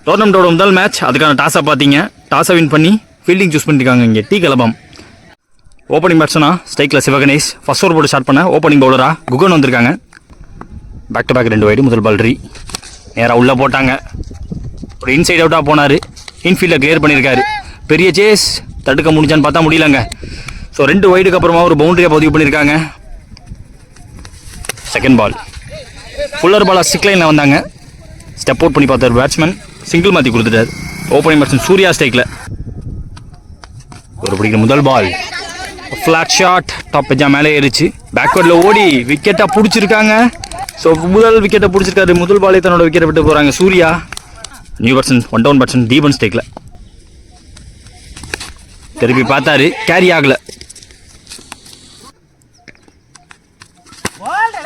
டோர்னமெண்ட்டோட முதல் மேட்ச். அதுக்கான டாஸை பார்த்தீங்க. டாஸை வின் பண்ணி ஃபீல்டிங் சூஸ் பண்ணியிருக்காங்க இங்கே டி கலபம். ஓப்பனிங் பேட்ஸ்னா ஸ்ட்ரைக்கில் சிவகணேஷ். ஃபர்ஸ்ட் ஓவர் போட்டு ஸ்டார்ட் பண்ண ஓப்பனிங் பவுலராக குகன் வந்திருக்காங்க. Back to back 2 wide. முதல் பால் நேராக உள்ளே போட்டாங்க. ஒரு இன்சைட் அவுட்டாக போனார். இன்ஃபீல்டை கிளியர் பண்ணியிருக்காரு. பெரிய சேஸ் தடுக்க முடிஞ்சான்னு பார்த்தா முடியலங்க. ஸோ 2 வைடுக்கு அப்புறமா ஒரு பவுண்டரியை பதிவு பண்ணியிருக்காங்க. செகண்ட் பால் ஃபுல்லர் பாலாக ஸ்டிக் லைனில் வந்தாங்க. ஸ்டெப் அவுட் பண்ணி பார்த்தார் பேட்ஸ்மேன். சிங்கிள் மாற்றி கொடுத்துட்டார். ஓப்பனிங் பேட்ஸ்மேன் சூர்யா ஸ்ட்ரைக்கில் ஒரு பிடிக்கிற முதல் பால். ஃப்ளாட் ஷாட் டாப் பெஜா மேலே ஏறிச்சு. பேக்வர்டில் ஓடி விக்கெட்டாக பிடிச்சிருக்காங்க. ஸோ முதல் விக்கெட்டை பிடிச்சிருக்காரு. முதல் பாலே தன்னோட விக்கெட்டை விட்டு போகிறாங்க Surya. New batsman 1 down batsman Deepan ஸ்ட்ரைக்கில் திருப்பி பார்த்தாரு. கேரி ஆகலை.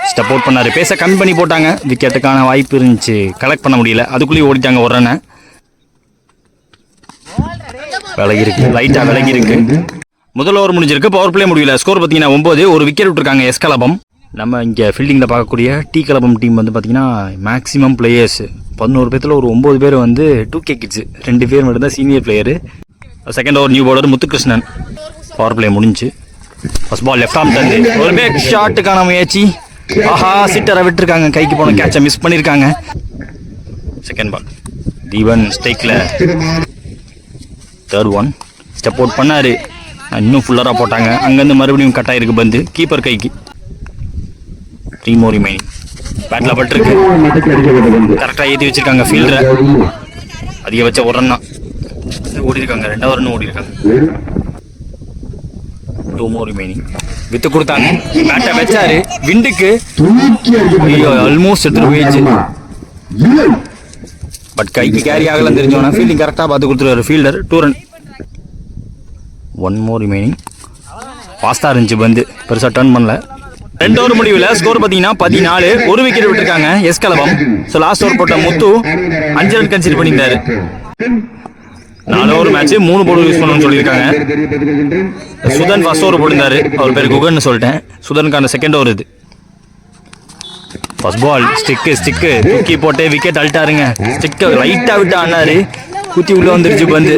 ஸ்டெப் அவுட் பண்ணார். பேச கம்மி பண்ணி போட்டாங்க. விக்கெட்டுக்கான வாய்ப்பு இருந்துச்சு, கலெக்ட் பண்ண முடியல. அதுக்குள்ளேயே ஓடிட்டாங்க ஒரு ரன்னை. விலகி இருக்கு, லைட்டாக விலகி இருக்கு. முதல் ஓவர் முடிஞ்சிருக்கு. பவர் பிளே முடியல. ஸ்கோர் பார்த்தீங்கன்னா 9. ஒரு விக்கெட் விட்டுருக்காங்க எஸ் கலபம். நம்ம இங்கே ஃபீல்டிங்கில் பார்க்கக்கூடிய டி கலபம் டீம் வந்து பார்த்தீங்கன்னா மேக்ஸிமம் பிளேயர்ஸ் 11 பேர்த்தில் ஒரு 9 பேர் வந்து 2K கிட்ஸ். 2 பேர் மட்டும்தான் senior player. Second over new bowler Muthukrishnan. Power play முடிஞ்சு. ஃபர்ஸ்ட் பால் லெஃப்ட் ஆர்ம் தந்து ஒரு பேக் ஷாட்டுக்கான முயற்சி. ஆஹா, சிட்டரை விட்டுருக்காங்க. கைக்கு போன கேட்சை மிஸ் பண்ணியிருக்காங்க. செகண்ட் பால் தீபன் ஸ்ட்ரைக்கில். தேர்ட் ஒன் ஸ்டெப் அவுட் பண்ணார். இன்னும் ஃபுல்லராக போட்டாங்க. அங்கேருந்து மறுபடியும் கட் ஆகிருக்கு பந்து கீப்பர் கைக்கு. 3 more remaining. பேட்டில் பட்டிருக்கு. கரெக்டாக ஏற்றி வச்சுருக்காங்க ஃபீல்டரை. அதிகபட்ச ஒரு ரன் தான் ஓடி இருக்காங்க. 2வது ரன் ஓடி இருக்காங்க. 2 more remaining. வித்து கொடுத்தாங்க. பேட்டை வச்சாரு. விண்டுக்கு ஆல்மோஸ்ட் எடுத்துட்டு போயிடுச்சு. பட் கைக்கு கேரி ஆகலாம் தெரிஞ்சோன்னா ஃபீல்டிங் கரெக்டாக பார்த்து கொடுத்துருவாரு ஃபீல்டர். 2 run. 1 more remaining. ஃபாஸ்ட்டாக இருந்துச்சு பந்து, பெருசாக டர்ன் பண்ணல. 2 ஓவர் முடிவில் ஸ்கோர் பார்த்தீங்கன்னா 14. ஒரு விக்கெட் விட்டுருக்காங்க எஸ் கலபம். ஸோ லாஸ்ட் ஓவர் போட்ட முத்து 5 ரன் கன்சிடர் பண்ணியிருந்தாரு. 4 ஓவர் மேட்ச் 3 போல் யூஸ் பண்ணணும்னு சொல்லியிருக்காங்க. சுதன் ஃபர்ஸ்ட் ஓவர் போட்டிருந்தாரு. அவர் பேர் குகன்னு சொல்லிட்டேன். சுதனுக்கான செகண்ட் ஓவர் இது. ஃபர்ஸ்ட் பால் ஸ்டிக்கு தூக்கி போட்டு விக்கெட் அழுட்டாருங்க. ஸ்டிக்கை லைட்டாக விட்டு ஆனாரு. குத்தி உள்ளே வந்துருச்சு பந்து.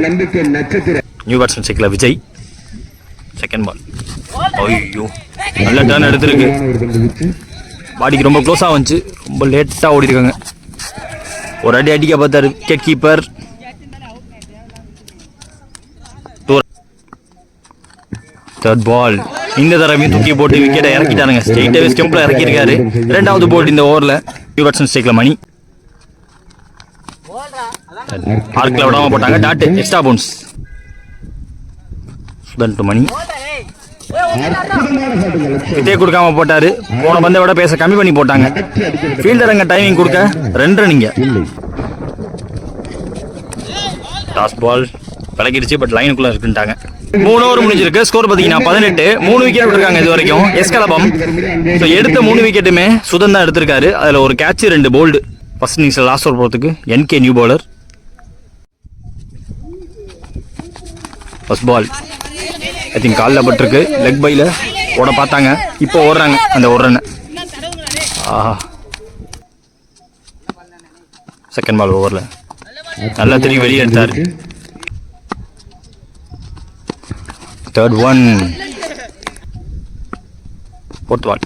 நியூ பேட்ஸ்மேன் ஸ்டிக்கில் விஜய். Second ball. ஐயோ, நல்ல டர்ன் எடுத்துருக்கு. பாடிக்கு ரொம்ப க்ளோஸாக வந்துச்சு. ரொம்ப லேட்டாக ஓடி இருக்காங்க. ஒரு அடி அடிக்க பார்த்தாரு விக்கெட் கீப்பர். தேர்ட் பால். இந்த தடவையும் தூக்கி போட்டு விக்கெட்டை இறக்கிட்டானுங்க. ஸ்ட்ரெயிட்டாகவே ஸ்டெம்பில் இறக்கியிருக்காரு. 2வது போல் இந்த ஓவரில். நியூ பேட்ஸ்மேன் ஸ்ட்ரைக்கில் மணி. ஆர்க்கில் விடாமல் போட்டாங்க. Dot extra bounce. Sudhan to Mani. வித்தே கொடுக்காம போட்டாரு. போன பந்தை விட பேச கம்மி பண்ணி போட்டாங்க. ஃபீல்டர் அங்கே டைமிங் கொடுக்க 2 ரன். டாஸ் பால் விலகிடுச்சு. பட் லைனுக்குள்ள இருக்குன்ட்டாங்க. 3 ஓவர் முடிஞ்சிருக்கு. ஸ்கோர் பார்த்தீங்கன்னா 18. 3 விக்கெட் விட்டுருக்காங்க இது வரைக்கும் எஸ் கலபம். ஸோ எடுத்த 3 விக்கெட்டுமே சுதன் தான் எடுத்திருக்காரு. அதில் ஒரு கேட்ச் 2 போல்டு. ஃபர்ஸ்ட் இன்னிங்ஸில் லாஸ்ட் ஓவர் போகிறதுக்கு NK new bowler. First ball I think காலில் பட்டிருக்கு. லெக் பையில் ஓட பார்த்தாங்க. இப்போ ஓடுறாங்க அந்த ஒரு ரன். ஆஹா, செகண்ட் பால் ஓவரில் நல்லா திரும்பி வெளியே எடுத்தார். Third one. ஃபோர்த் பால்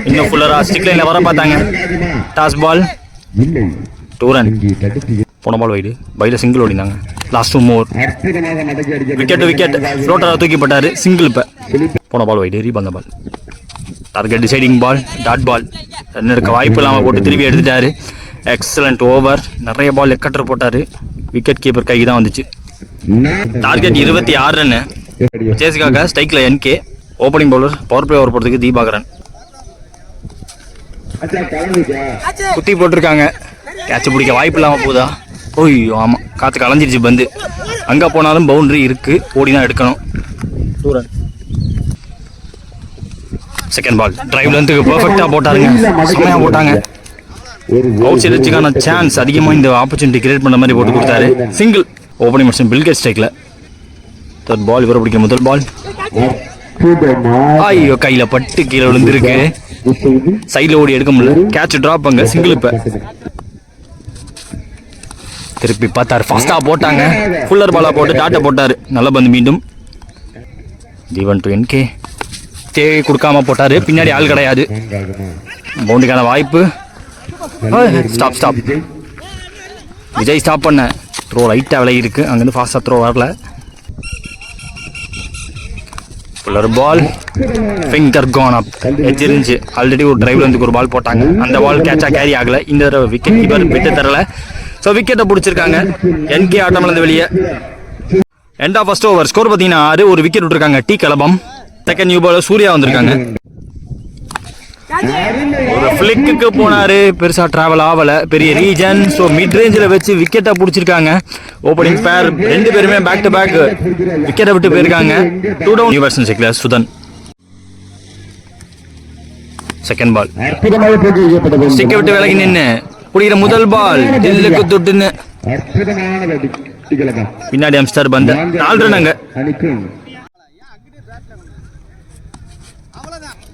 இன்னும் ஃபுல்லராக ஸ்டிக் லைனில் வர பார்த்தாங்க. டாஸ் பால் 2 run. போன பால் வைடு. பையில் சிங்கிள் ஓடினாங்க. Last 2 more. விக்கெட் ஃப்ளோட்டராக தூக்கி போட்டார். சிங்கிள். இப்போ போன பால் வைடு. ரீபால் ball. Target deciding ball. Dot ball. Run எடுக்க வாய்ப்பு இல்லாமல் போட்டு திரும்பி எடுத்துட்டாரு. Excellent over. நிறைய பால் எக்கட்டர் போட்டார். விக்கெட் கீப்பர் கைக்கு தான் வந்துச்சு. Target 26 run. சேஸுக்காக ஸ்ட்ரைக்கில் NK. Opening bowler. Power play over போடுறதுக்கு தீபாகரன். குத்தி போட்டிருக்காங்க. கேட்ச் பிடிக்க வாய்ப்பு இல்லாமல் போதா? ஓய்யோ, ஆமாம், காற்று கலைஞ்சிருச்சு பந்து. அங்கே போனாலும் பவுண்டரி இருக்குது. ஓடி தான் எடுக்கணும். 2 run. செகண்ட் பால் டிரைவ் லென்த்துக்கு பர்ஃபெக்டாக போட்டாருங்க. செம்மையாக போட்டாங்க. அவுட் சைட் வச்சுக்கான சான்ஸ் அதிகமாக இந்த ஆப்பர்ச்சுனிட்டி கிரியேட் பண்ண மாதிரி போட்டு கொடுத்தாரு. சிங்கிள். ஓப்பனிங் பேட்ஸ்மேன் பில்கேட் ஸ்ட்ரைக்கில். தேர்ட் பால் இவரை பிடிக்கிற முதல் பால். ஐயோ, கையில் பட்டு கீழே விழுந்திருக்கு. சைடில் ஓடி எடுக்க முடியல. கேட்ச் ட்ராப் அங்கே. சிங்கிள். இப்போ திருப்பி பார்த்தாரு, ஃபாஸ்டா போட்டாங்க, ஃபுல்லர் பாலா போட்டு டாட்டை போட்டாரு. நல்ல பந்து மீண்டும் ஜீவன் டு NK கொடுக்காம போட்டாரு. பின்னாடி ஆள் கிடையாது, பவுண்டுக்கான வாய்ப்பு. ஸ்டாப் விஜய் ஸ்டாப் பண்ண. த்ரோ லைட்டாக விலை இருக்கு, அங்கேருந்து ஃபாஸ்டாக த்ரோ வரல. ஃபுல்லர் பால், ஃபிங்கர் கான் அப், எட்ஜ் இருந்துச்சு. ஆல்ரெடி ஒரு டிரைவ்ல இருந்து ஒரு பால் போட்டாங்க, அந்த பால் கேட்சா கேரி ஆகல. இந்த தடவை விக்கெட் கீப்பர் விட்டு தரல. ஸோ விக்கெட்டை பிடிச்சிருக்காங்க. NK ஆட்டமிழந்து வெளியே. End of first over. Score பார்த்தீங்கன்னா 6. ஒரு விக்கெட் விட்டுருக்காங்க T Kalabam. Second new bowler Surya வந்திருக்காங்க. ஒரு ஃபிளிக்கு போனாரு, பெருசா டிராவல் ஆகல. பெரிய ரீஜன். ஸோ மிட் ரேஞ்சில் வச்சு விக்கெட்டை பிடிச்சிருக்காங்க. ஓப்பனிங் பேர் 2 பேருமே பேக் டு பேக் விக்கெட்டை விட்டு போயிருக்காங்க. 2 டவுன். நியூ பேட்ஸ்மேன் சிக்கல சுதன். செகண்ட் பால் ஸ்டிக்கை விட்டு விலகி நின்று குடிக்கிற முதல் பால் தில்லுக்கு தொட்டுன்னு பின்னாடி அம்ஸ்டர் பந்து 4 ரன். அங்க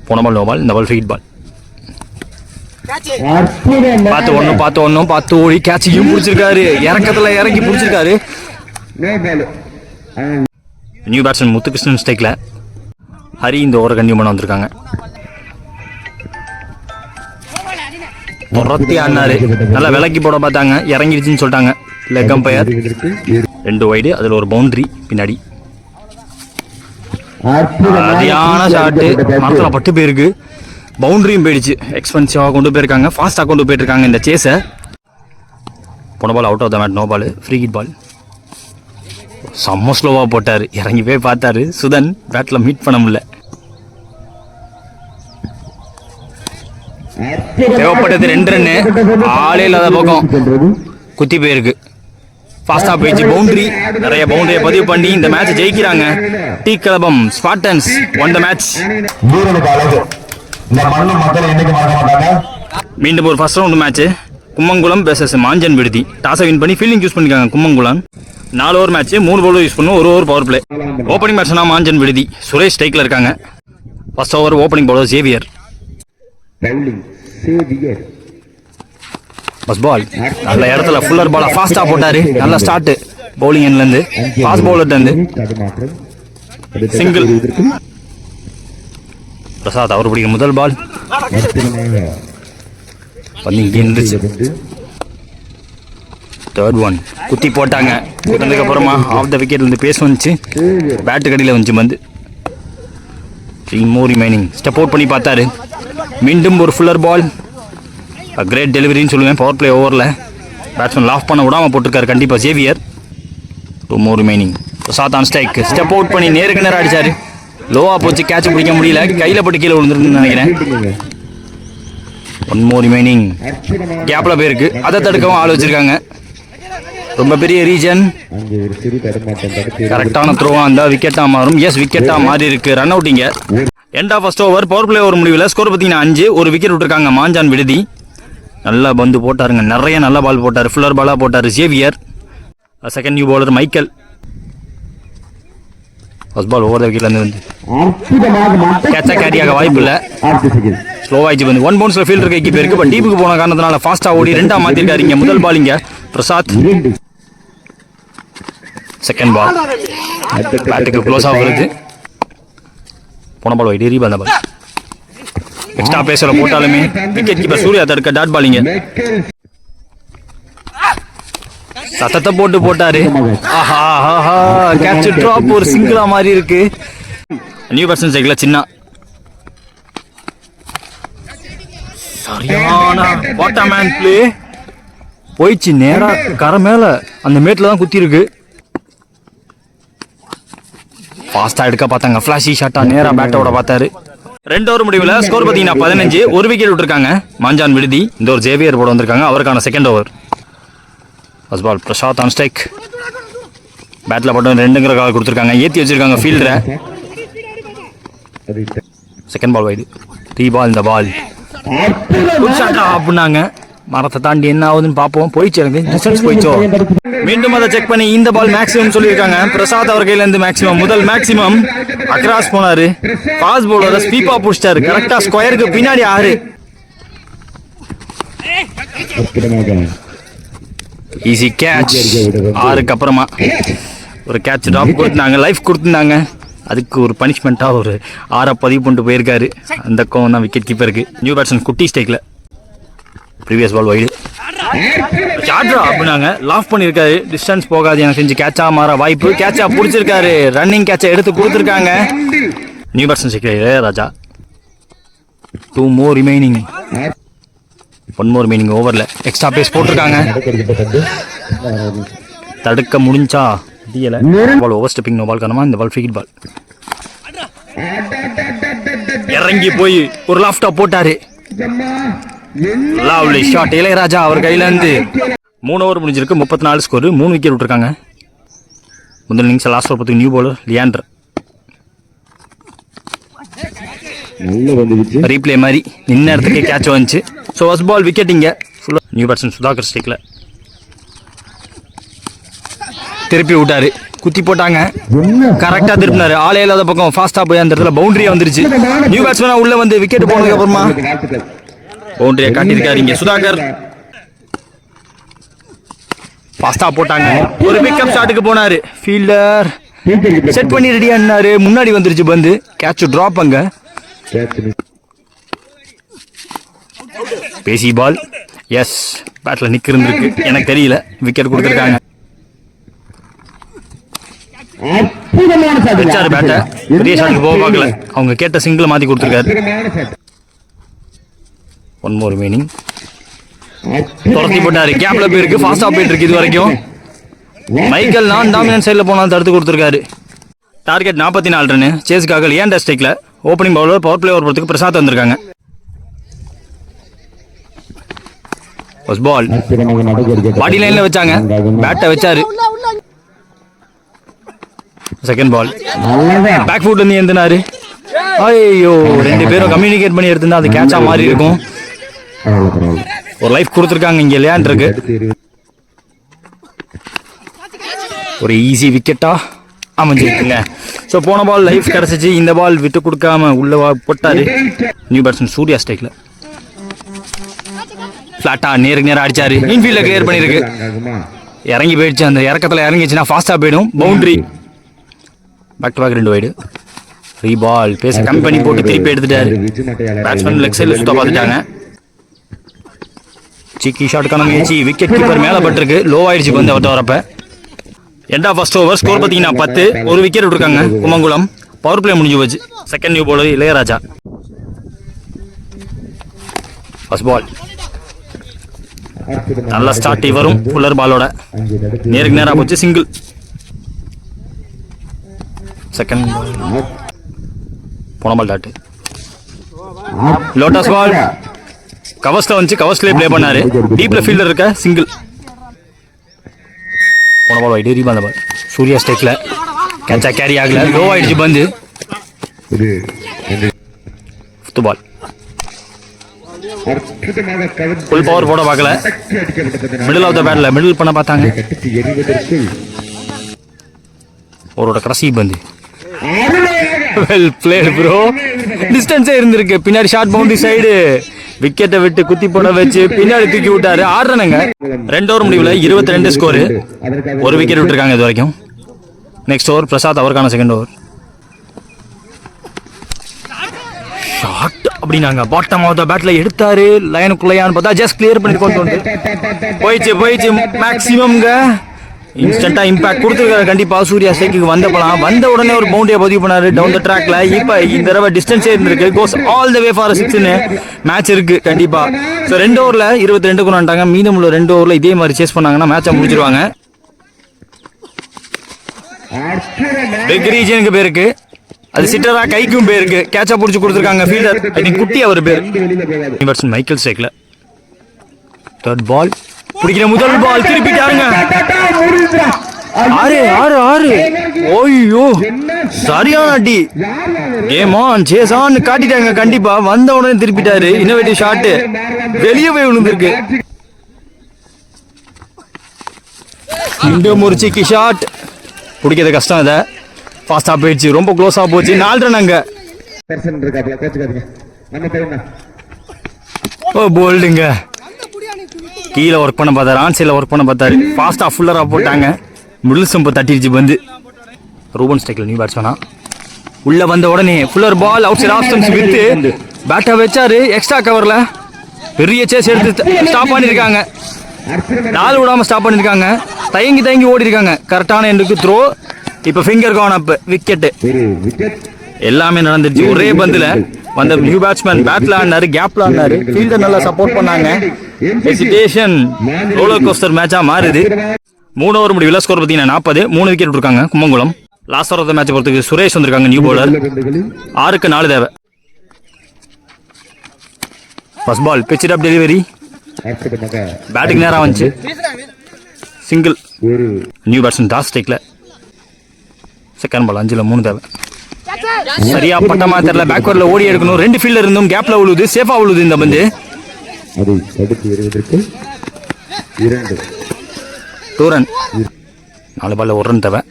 போன பால் நோ பால். இந்த பால் ஃபீட் பால். பார்த்து ஒன்னும் ஓடி கேட்சையும் பிடிச்சிருக்காரு. இறக்கத்துல இறங்கி பிடிச்சிருக்காரு. நியூ பேட்ஸ்மேன் முத்துகிருஷ்ணன் ஸ்டேக்ல ஹரி இந்த ஓவரை கண்டினியூ பண்ண வந்திருக்காங்க. முரத்தி ஆடினாரு, நல்லா விலக்கி போட பார்த்தாங்க, இறங்கிடுச்சுன்னு சொல்லிட்டாங்க லெக் அம்பையர். 2 வைடு, அதில் ஒரு பவுண்டரி பின்னாடி. சரியான ஷாட்டு, மரத்தில் பட்டு போயிருக்கு. பவுண்டரியும் போயிடுச்சு. எக்ஸ்பென்சிவாக கொண்டு போயிருக்காங்க, ஃபாஸ்ட்டாக கொண்டு போயிட்டு இருக்காங்க இந்த சேஸை. போன ball out of the mat, no ball, free hit ball. செம்ம ஸ்லோவாக போட்டார், இறங்கி போய் பார்த்தாரு சுதன், பேட்டில் மீட் பண்ண முடியல. தேவைப்பட்டது 2 ரன்னு, ஆளே இல்லாத பக்கம் குத்தி போயிருக்கு. ஃபாஸ்டா போயிடுச்சு, பவுண்டரி. நிறைய பவுண்டரியை பதிவு பண்ணி இந்த மேட்ச் ஜெயிக்கிறாங்க. T Kalabam Spartans won the match. மீண்டும் ஒரு first round match. Kummankulam versus Manjan Viduthi. டாஸை வின் பண்ணி ஃபீல்டிங் யூஸ் பண்ணிருக்காங்க கும்மங்குளம். 4 ஓவர் மேட்ச், 3 பவுலர் யூஸ் பண்ணும், 1 ஓவர் பவர் பிளே. ஓப்பனிங் பேட்ஸ்னா மாஞ்சன் விடுதி, சுரேஷ் ஸ்ட்ரைக்ல இருக்காங்க. First over opening bowler Xavier. First ball நல்ல இடத்துல ஃபுல்லர் பால ஃபாஸ்டா போட்டாரு. நல்ல ஸ்டார்ட் பவுலிங் எண்ட்ல இருந்து, ஃபாஸ்ட் பவுலர்ல இருந்து சிங்கிள். பிரசாத் அவர் பிடிக்கிற முதல் பால் தேர்ட் ஒன் குத்தி போட்டாங்க. குத்தினதுக்கு அப்புறமா ஆஃப் த விக்கெட்ல இருந்து பேஸ் வந்துச்சு, பேட்டு கடியில் வந்துச்சு வந்து. 3 more remaining. ஸ்டெப் அவுட் பண்ணி பார்த்தாரு. மீண்டும் ஒரு ஃபுல்லர் பால், கிரேட் டெலிவரின்னு சொல்லுவேன். பவர் பிளே ஓவரில் பேட்ஸ்மேன் லாஃப் பண்ண விடாமல் போட்டிருக்காரு கண்டிப்பாக Javier. 2 more remaining. Prasad on strike, step out பண்ணி நேருக்கு நேரம் அடிச்சாரு. லோவா போச்சு, கேட்ச் பிடிக்க முடியல, கையில் பட்டு கீழே விழுந்துருக்குன்னு நினைக்கிறேன். 1 more remaining. கேப்ல போயிருக்கு, அதை தடுக்கவும் ஆள் வச்சிருக்காங்க. ரொம்ப பெரிய ரீஜன், கரெக்டான த்ரோவா இருந்தா விக்கெட்டா மாறும். எஸ், விக்கெட்டா மாறி இருக்கு. ரன் அவுட்டிங்க. End of first over. Power play over முடிவில் ஸ்கோர் பார்த்தீங்கன்னா 5. ஒரு விக்கெட் விட்டுருக்காங்க மாஞ்சான் விடுதி. நல்லா பந்து போட்டாருங்க, நிறைய நல்ல பால் போட்டார். ஃபுல்லர் பாலாக போட்டார் Xavier. Second new bowler Michael. First ball over the விக்கெட்ல இருந்து கேட்சா கேரியாக வாய்ப்பு இல்லை, ஸ்லோவாயிச்சு வந்து 1 பவுன்ஸ்ல ஃபீல்டர் கைக்கு போயிருக்கு. பட் டீப்புக்கு போன காரணத்தினால ஃபாஸ்டா ஓடி 2ஆ மாத்திருக்காரு. இங்க முதல் பால் இங்க பிரசாத். செகண்ட் பால் பேட்டுக்கு க்ளோஸ் ஆக வருது. போன பால் வைட், ரீபால் பால். எக்ஸ்ட்ரா பேசல போட்டாலுமே விக்கெட் கீப்பர் சூர்யா தடுக்க டாட் பாலிங்க. சத்தத்தை போட்டாரு. ஆஹா ஆஹா, கேட்ச் டிராப், ஒரு சிங்கிளா மாதிரி இருக்கு. நியூ பர்சன் சைக்கிள சின்ன சரியான வாட்டர்மேன் பிளே போயிடுச்சு. நேரா கரை மேல அந்த மேட்ல தான் குத்தி இருக்கு. ஃபாஸ்டா எடுக்க பார்த்தாங்க, ஃபிளாஷி ஷாட்டா நேரா பேட்டோட பார்த்தாரு. 2 ஓவர் முடிவில் ஸ்கோர் பார்த்தீங்கன்னா 15. ஒரு விக்கெட் விட்டுருக்காங்க மாஞ்சான் விடுதி. இந்த ஒரு ஜேவியர் போட வந்திருக்காங்க, அவருக்கான second over. First ball Prasad on strike. பேட்டில் பட்டம் 2ங்கிற கால் கொடுத்துருக்காங்க, ஏற்றி வச்சிருக்காங்க ஃபீல்டரை. செகண்ட் பால் வைடு, 3 பால். இந்த பால் அப்படின்னாங்க. மரத்தை தாண்டி என்ன ஆகுதுன்னு பார்ப்போம். போயிடுச்சு, எனக்கு டிஸ்டன்ஸ் போயிச்சோ. மீண்டும் அதை செக் பண்ணி இந்த பால் மேக்ஸிமம் சொல்லியிருக்காங்க. பிரசாத் அவர் கையில இருந்து மேக்ஸிமம், முதல் மேக்ஸிமம் அக்ராஸ் போனாரு. ஃபாஸ்ட் பவுலரை ஸ்வீப்பா புடிச்சிட்டாரு. கரெக்டா ஸ்கொயருக்கு பின்னாடி 6. Easy catch. 6க்கு அப்புறமா ஒரு கேட்ச் ட்ராப் கொடுத்துருந்தாங்க, லைஃப் கொடுத்துருந்தாங்க. அதுக்கு ஒரு பனிஷ்மெண்ட்டாக ஒரு 6 பதிவு பண்ணிட்டு போயிருக்காரு. அந்த கோவம் தான் விக்கெட் கீப்பருக்கு. நியூ பேட்ஸ்மேன் குட்டி ஸ்டேக்கில் ப்ரீவியஸ் பால் வைடு ஷார்ட்ரா அப்படின்னாங்க. லாஃப் பண்ணியிருக்காரு. டிஸ்டன்ஸ் போகாது எனக்கு செஞ்சு கேட்சாக மாற வாய்ப்பு. கேட்சாக பிடிச்சிருக்காரு. ரன்னிங் கேட்சை எடுத்து கொடுத்துருக்காங்க. நியூ பேட்ஸ்மேன் ஸ்டேக்கில் Raja. 2 more remaining. 1 more remaining ஓவரில் எக்ஸ்ட்ரா பேஸ் போட்டிருக்காங்க. தடுக்க முடிஞ்சா ball over stepping no ball காரணமா இந்த பால் ஃப்ரீ பால். இறங்கி போய் ஒரு லாஃப்டா போட்டாரு. லவ்லி ஷாட் இளையராஜா அவர் கையில இருந்து. 3 ஓவர் முடிஞ்சிருக்கு. 34 ஸ்கோர். 3 விக்கெட் விட்டுருக்காங்க. முதல் இன்னிங்ஸ் லாஸ்ட் ஓவர் பார்த்து நியூ பாலர் லியாண்டர். ரீப்ளே மாதிரி நின்ன இடத்துக்கு கேட்ச் வந்துச்சு. ஸோ ஃபர்ஸ்ட் பால் விக்கெட் இங்கே நியூ பேட்ஸ்மேன் சுதாகர் ஸ்டிக்ல திருப்பி விட்டாரு. குத்தி போட்டாங்க. கரெக்டாக திருப்பினாரு. ஆளே இல்லாத பக்கம் ஃபாஸ்ட்டாக போய் அந்த இடத்துல பவுண்டரியா வந்துருச்சு. நியூ பேட்ஸ்மேனா உள்ள வந்து விக்கெட் போனதுக்கு அப்புறமா பவுண்டரியை காட்டியிருக்காரு இங்கே சுதாகர். ஃபாஸ்ட்டாக போட்டாங்க. ஒரு பிக்கப் ஷாட்டுக்கு போனாரு. ஃபீல்டர் செட் பண்ணி ரெடியானாரு. முன்னாடி வந்துருச்சு பந்து. கேட்ச் ட்ராப் அங்க. பேசி பால். எஸ் பேட்ல நிக்க இருந்திருக்கு எனக்கு தெரியல. விக்கெட் கொடுத்துருக்காங்க. வச்சாரு பேட்டை. பெரிய ஷாட்டுக்கு போக பார்க்கல. அவங்க கேட்ட சிங்கிள் மாத்தி கொடுத்துருக்காரு. 1 more remaining. துரத்தி போட்டாரு. கேப்ல போயிருக்கு. ஃபாஸ்டா போயிட்டு இருக்கு இது வரைக்கும். மைக்கேல் நான் டாமினன்ட் சைடில் போனால் தடுத்து கொடுத்துருக்காரு. Target 44 run. சேஸுக்காக லியாண்டர் ஸ்டேக்கில் opening bowler power play over போகிறதுக்கு பிரசாத் வந்திருக்காங்க. ஃபர்ஸ்ட் பால் பாடி லைன்ல வச்சாங்க. பேட்டை வச்சாரு. செகண்ட் பால் பேக் ஃபுட்ல இருந்து எந்தினாரு. ஐயோ 2 பேரும் கம்யூனிகேட் பண்ணி எடுத்திருந்தா அது கேட்சா மாறி இருக்கும். ஒரு லைஃப் கொடுத்துருக்காங்க இங்க லியாண்டருக்கு. ஒரு ஈஸி விக்கெட்டா அமைஞ்சிருக்குங்க. ஸோ போன பால் லைஃப் கிடச்சிச்சு. இந்த பால் விட்டு கொடுக்காம உள்ள போட்டாரு நியூ பேட்ஸ்மேன் சூர்யா ஸ்டேக்கில். ஃப்ளாட்டா நேருக்கு நேரம் அடிச்சாரு. இன்ஃபீல்ட கிளியர் பண்ணிருக்கு. இறங்கி போயிடுச்சு. அந்த இறக்கத்தில் இறங்கிச்சுன்னா ஃபாஸ்டா போயிடும். Boundary. Back to back 2 wide. Free ball. பேச கம்மி பண்ணி போட்டு திருப்பி எடுத்துட்டாரு. பேட்ஸ்மேன் லெக் சைடில் சுத்தா பார்த்துட்டாங்க. சிக்கி ஷாட்டுக்கான முயற்சி. விக்கெட் கீப்பர் மேலே பட்டிருக்கு. லோ ஆயிடுச்சு பந்து அவர்கிட்ட வரப்ப. எண்டா ஃபர்ஸ்ட் ஓவர். ஸ்கோர் பார்த்தீங்கன்னா 10. ஒரு விக்கெட் விட்டுருக்காங்க குமங்குளம். பவர் பிளே முடிஞ்சு போச்சு. Second new bowler Ilaiyaraja. First ball நல்ல ஸ்டார்ட் வரும். ஃபுல்லர் பாலோட நேருக்கு நேராக போச்சு. சிங்கிள். செகண்ட் போன பால் டாட்டு. லோட்டஸ் பால் கவர்ஸ்ல வந்துச்சு. கவர்ஸ்லேயே பிளே பண்ணாரு. டீப்ல ஃபீல்டர் இருக்க. சிங்கிள். போன பால் வைடு. ரீபாந்த பால் சூர்யா ஸ்டேக்ல கேட்சா கேரி ஆகல. லோ ஆயிடுச்சு பந்து. ஃபிஃப்த் பால் ஃபுல் பவர் போட பார்க்கல. மிடில் ஆஃப் த பேட்ல மிடில் பண்ண பார்த்தாங்க. அவரோட கடைசி பந்து. Well plate bro. டிஸ்டன்ஸே இருந்திருக்கு. பின்னாடி ஷார்ட் பவுண்டரி சைடு. விக்கெட்டை விட்டு குத்தி போட வச்சு பின்னாடி தூக்கி விட்டாரு. 6 ரன்னுங்க. 2 ஓவர் முடிவுல 22 ஸ்கோர். ஒரு விக்கெட் விட்டுருக்காங்க இது வரைக்கும். நெக்ஸ்ட் ஓவர் பிரசாத் அவருக்கான செகண்ட் ஓவர். ஷாட் அப்படின்னாங்க. பாட்டம் ஆஃப் த பேட்ல எடுத்தாரு. லைனுக்குள்ளையான்னு பார்த்தா ஜஸ்ட் கிளியர் பண்ணி கொண்டு வந்து போயிடுச்சு மேக்ஸிமம்ங்க. இன்ஸ்டன்டா இம்பாக்ட் கொடுத்துருக்காரு கண்டிப்பா. சூர்யா ஸ்டேக்கு வந்த உடனே ஒரு பவுண்டரியை பதிவு பண்ணாரு டவுன் த ட்ராக்ல. இப்ப இந்த தடவை டிஸ்டன்ஸே இருந்திருக்கு. Goes all the way for 6ன்னு மேட்ச் இருக்கு கண்டிப்பா. ஸோ 2 ஓவர்ல 22 கொண்டாண்டாங்க. மீதம் உள்ள 2 ஓவர்ல இதே மாதிரி சேஸ் பண்ணாங்கன்னா மேட்சை முடிச்சிருவாங்க. பிக் ரீஜனுக்கு பேருக்கு அது சிட்டரா கைக்கும் பேருக்கு. கேட்சா பிடிச்சி கொடுத்துருக்காங்க ஃபீல்டர். ஐ திங்க் குட்டி அவர் பேர். மைக்கேல் ஸ்டேக்ல தேர்ட் பால். பிடிக்கிற முதல் பால் திருப்பிட்டாருங்க. 6. ஓய்யோ சரியான அடி. கேம் ஆன் சேஸ் ஆன் காட்டிட்டாங்க கண்டிப்பா. வந்த உடனே திருப்பிட்டாரு. இன்னோவேட்டிவ் ஷாட் வெளியே போய் விழுந்திருக்கு. மீண்டும் ஒரு சிக்கி ஷாட். பிடிக்கிறது கஷ்டம். இதை ஃபாஸ்டா போயிடுச்சு. ரொம்ப க்ளோஸா போச்சு. 4 ரன் அங்க. ஓ போல்டுங்க. கீழே ஒர்க் பண்ண பார்த்தாரு, ஆன் சைடில் ஒர்க் பண்ண பார்த்தாரு. ஃபாஸ்ட்டாக ஃபுல்லராக போட்டாங்க. மிடில் ஸ்டம்பை தட்டிடுச்சு பந்து. ரூபன் ஸ்ட்ரைக்கில் நியூ பேட்ஸ்மேனா உள்ளே வந்த உடனே fuller ball outside off stumps with பேட்டை வச்சாரு. எக்ஸ்ட்ரா கவரில் பெரிய சேஸ் எடுத்து ஸ்டாப் பண்ணியிருக்காங்க. நாலு விடாமல் ஸ்டாப் பண்ணியிருக்காங்க. தயங்கி ஓடி இருக்காங்க. கரெக்டான எண்டுக்கு த்ரோ. இப்போ ஃபிங்கர் கான் அப், விக்கெட்டு. எல்லாமே நடந்துருச்சு ஒரே பந்தில். வந்த நியூ பேட்ஸ்மேன் பேட்ல ஆடினாரு, கேப்ல ஆடினாரு. ஃபீல்டர் நல்லா சப்போர்ட் பண்ணாங்க. ஹெசிடேஷன் ரோலர் கோஸ்டர் மேட்சா மாறுது. 3 ஓவர் முடிவில் ஸ்கோர் பார்த்தீங்கன்னா 40. 3 விக்கெட் விட்டுருக்காங்க கும்பங்குளம். லாஸ்ட் ஓவர் மேட்ச் பொறுத்துக்கு சுரேஷ் வந்திருக்காங்க நியூ பவுலர். 6க்கு 4 தேவை. First ball pitch it up delivery. Batting நேரம் வந்துச்சு. சிங்கிள். நியூ பேட்ஸ்மேன் டாஸ் ஸ்ட்ரைக்ல. செகண்ட் பால் 5ல் 3 தேவை. சரியா பட்டமா தெரியல. பேக்வர்ட்ல ஓடி எடுக்கணும். 2 ஃபீல்டர் இருந்தும் கேப்ல விழுது. சேஃபா விழுது இந்த பந்து. 2 ரன். 4 பால்ல 1 ரன் தேவை.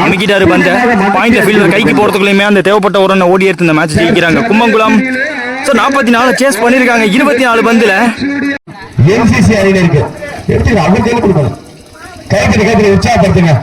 அமைக்கிட்டாரு பந்த. பாயிண்ட்ல ஃபீல்டர் கைக்கு போறதுக்குள்ளயுமே அந்த தேவைப்பட்ட 1 ரன் ஓடி எடுத்து இந்த மேட்ச் ஜெயிக்கிறாங்க கும்பங்குளம். 44 சேஸ் பண்ணிருக்காங்க 24 பந்துல. என்சிசி அணியினருக்கு எடுத்து அவங்க கையில கொடுக்கணும். கைத்தறி உற்சாகப்படுத்துங்க.